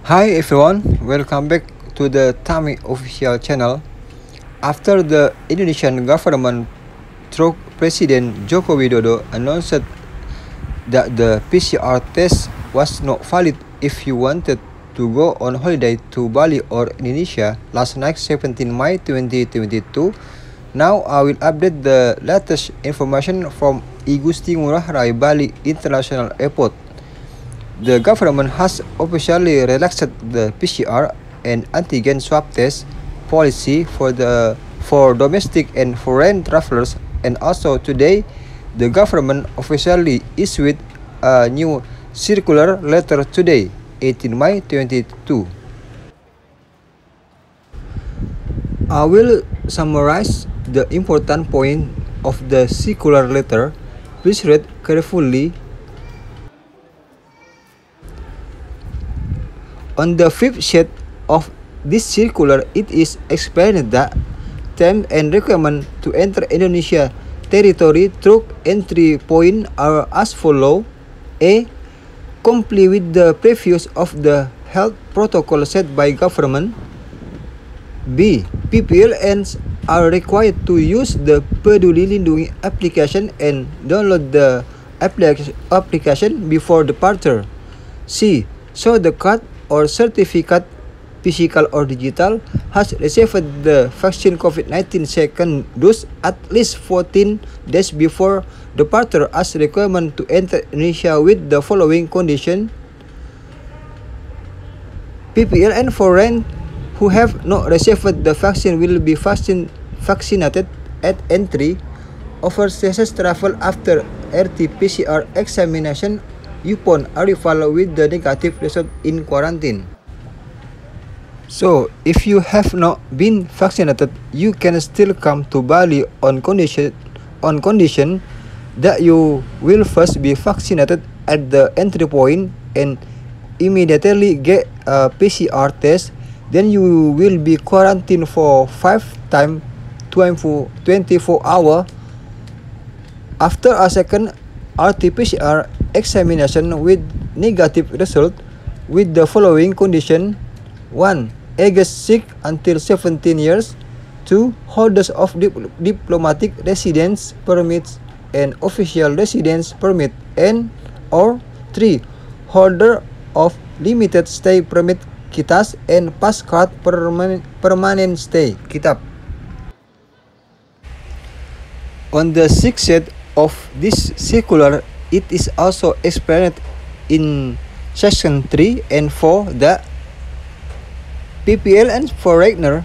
Hi everyone, welcome back to the Tami official channel. After the Indonesian government through President Joko Widodo announced that the PCR test was not valid if you wanted to go on holiday to Bali or Indonesia last night 17 May 2022, now I will update the latest information from I Gusti Ngurah Rai Bali International Airport. The government has officially relaxed the PCR and antigen swab test policy for domestic and foreign travelers, and also today the government officially issued a new circular letter today, 18 May 2022. I will summarize the important point of the circular letter. Please read carefully. On the fifth sheet of this circular, it is explained that terms and requirements to enter Indonesia territory through entry point are as follows: A. Comply with the previous of the health protocol set by government. B. PPLNs are required to use the Peduli Lindungi application and download the application before departure. C. Show the card or certificate, physical or digital, has received the vaccine COVID-19 second dose at least 14 days before departure as requirement to enter Indonesia with the following condition. PPLN foreign who have not received the vaccine will be vaccinated at entry. Overseas travel after RT-PCR examination upon arrival with the negative result in quarantine. So, if you have not been vaccinated, you can still come to Bali on condition that you will first be vaccinated at the entry point and immediately get a PCR test. Then you will be quarantined for 5 times 24 hours. After a second RT-PCR examination with negative result with the following condition: 1. Ages 6 until 17 years. 2. Holders of diplomatic residence permits and official residence permit, and or 3. Holder of limited stay permit KITAS and pass card permanent stay KITAP. On the sixth set of this circular, it is also explained in section 3 and 4 that PPLN foreigner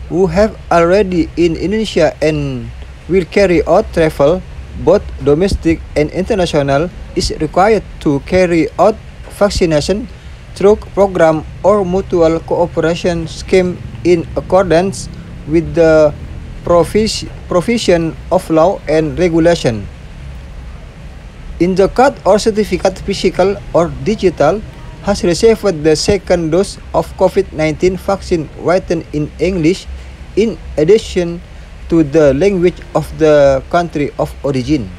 who have already in Indonesia and will carry out travel, both domestic and international, is required to carry out vaccination through program or mutual cooperation scheme in accordance with the provision of law and regulation. In the card or certificate, physical or digital, has received the second dose of COVID-19 vaccine written in English in addition to the language of the country of origin.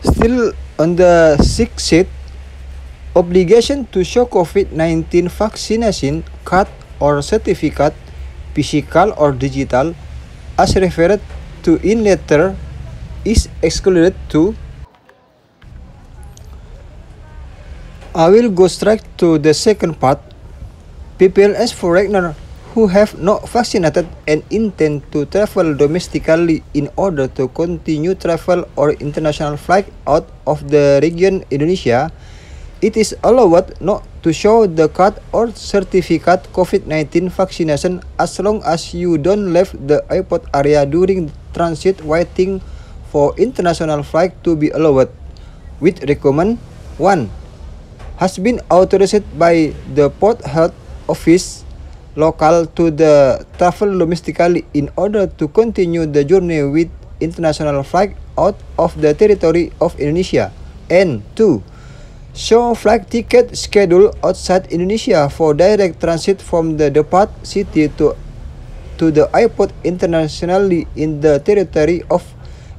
Still on the sixth sheet, obligation to show COVID-19 vaccination card or certificate, physical or digital, as referred to in letter, is excluded too. I will go straight to the second part. PPLS foreigner who have not vaccinated and intend to travel domestically in order to continue travel or international flight out of the region Indonesia, it is allowed not to show the card or certificate COVID-19 vaccination as long as you don't leave the airport area during transit waiting for international flight to be allowed, with recommend 1. Has been authorized by the Port Health Office local to the travel domestically in order to continue the journey with international flight out of the territory of Indonesia, and 2. Show flight ticket schedule outside Indonesia for direct transit from the depart city to the airport internationally in the territory of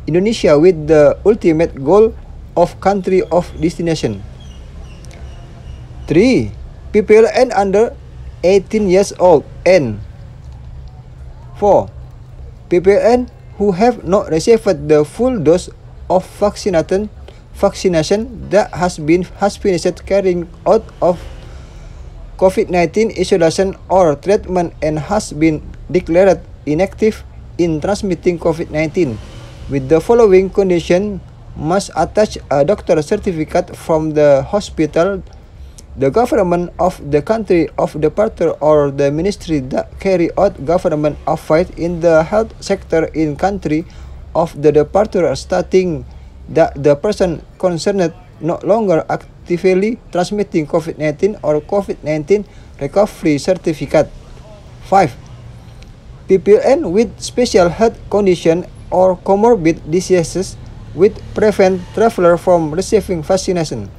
Indonesia with the ultimate goal of country of destination. 3. PPLN under 18 years old. And 4. PPLN who have not received the full dose of vaccination that has finished carrying out of COVID-19 isolation or treatment and has been declared inactive in transmitting COVID-19 with the following condition must attach a doctor certificate from the hospital, the government of the country of departure, or the ministry that carry out government affairs in the health sector in country of the departure, stating that the person concerned no longer actively transmitting COVID-19 or COVID-19 recovery certificate. 5. PPLN with special health condition or comorbid diseases which prevent traveler from receiving vaccination,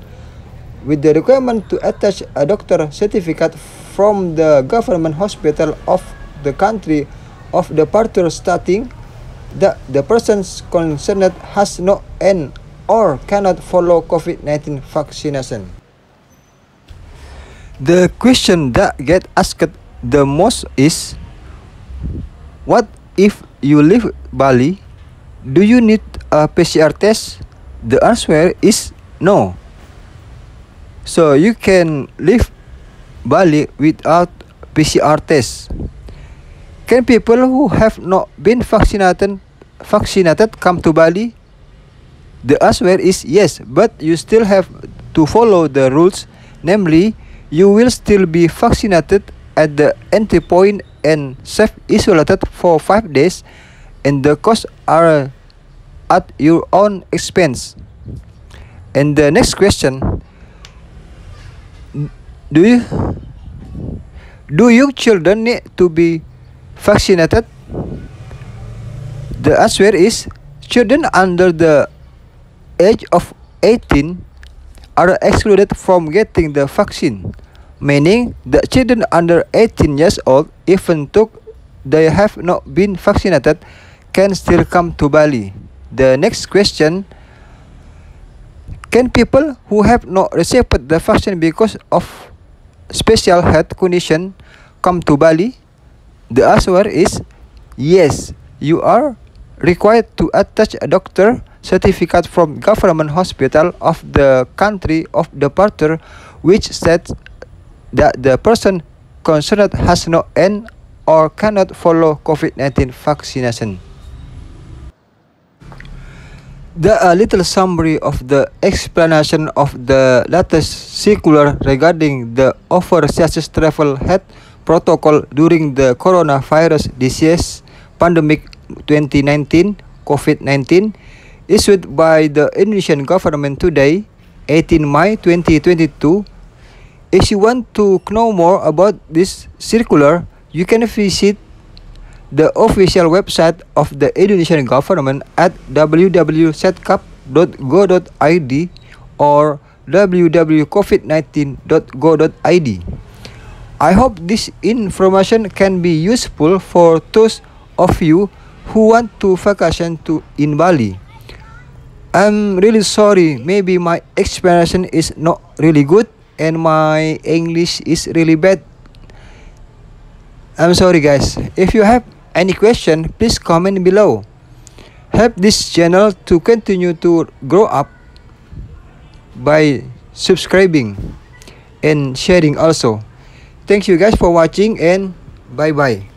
with the requirement to attach a doctor certificate from the government hospital of the country of departure stating that the person concerned has no and or cannot follow COVID-19 vaccination. The question that get asked the most is, what if you leave Bali? Do you need a PCR test? The answer is no. So you can leave Bali without PCR test. Can people who have not been vaccinated come to Bali? The answer is yes, but you still have to follow the rules. Namely, you will still be vaccinated at the entry point and self-isolated for 5 days, and the costs are at your own expense. And the next question, do your children need to be vaccinated? The answer is children under the age of 18 are excluded from getting the vaccine, meaning the children under 18 years old, even though they have not been vaccinated, can still come to Bali. The next question, can people who have not received the vaccine because of special health condition come to Bali? The answer is yes, you are required to attach a doctor certificate from government hospital of the country of departure which states that the person concerned has no and or cannot follow COVID-19 vaccination. A little summary of the explanation of the latest circular regarding the overseas travel health protocol during the coronavirus disease pandemic 2019 COVID-19 issued by the Indonesian government today, 18 May 2022. If you want to know more about this circular, you can visit the official website of the Indonesian government at www.setkap.go.id or www.covid19.go.id. I hope this information can be useful for those of you who want to vacation in Bali. I'm really sorry, maybe my explanation is not really good and my English is really bad. I'm sorry guys. If you have any question, please comment below. Help this channel to continue to grow up by subscribing and sharing also. Thank you guys for watching and bye bye.